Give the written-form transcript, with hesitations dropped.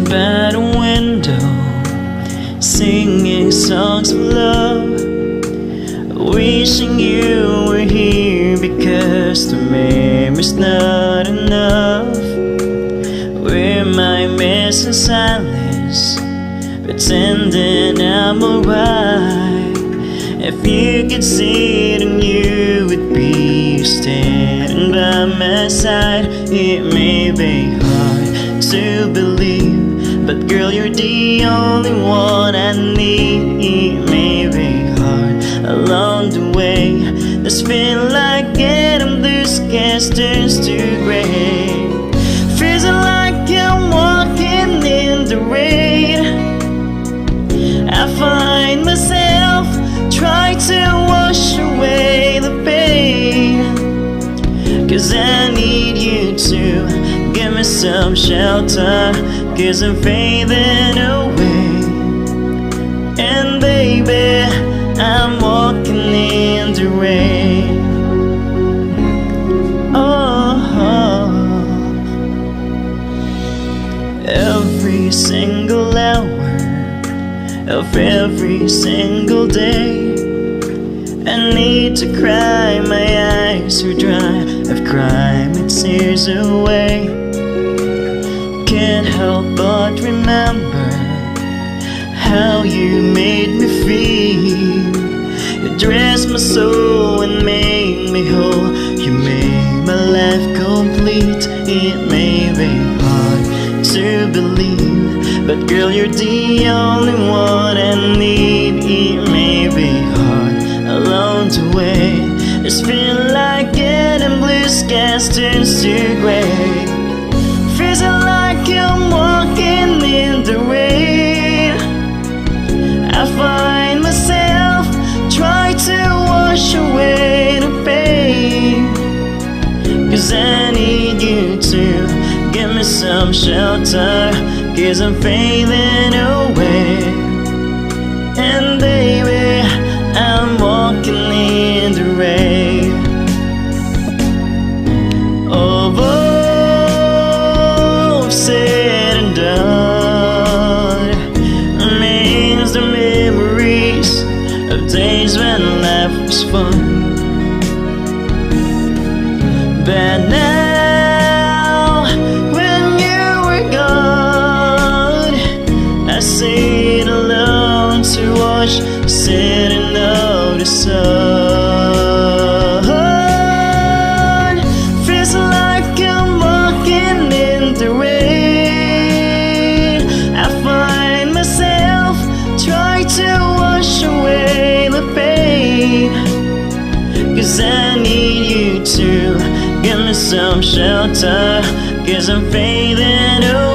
by the window, singing songs of love, wishing you were here because the memory's not enough. Where my missing silence, pretending I'm alright. If you could see it, then you would be standing by my side. It may be hard to believe, but girl, you're the only one I need. It may be hard along the way, this feeling like getting blue skies turns to gray. Feels like I'm walking in the rain. I find myself try to wash away the pain, 'cause I need you to give me some shelter, 'cause I'm fading away. And baby, I'm walking in the rain. Oh, every single hour of every single day, I need to cry, my eyes are dry, I've cried my tears away. Can't help but remember how you made me feel. You dressed my soul and made me whole. You made my life complete. It may be hard to believe, but girl, you're the only one I need. It may be hard along the way, this feel like getting blue skies turns to gray. Feels like I'm walking in the rain. I find myself try to wash away the pain, 'cause I need you to give me some shelter, 'cause I'm fading away. And baby, I'm walking in the rain. Of all said and done, remains the memories of days when life was fun. But now, when you were gone, I stayed alone to watch the setting of the sun. Feels like I'm walking in the rain. I find myself try to wash away the pain, 'cause I need you to give me some shelter, 'cause I'm fading away.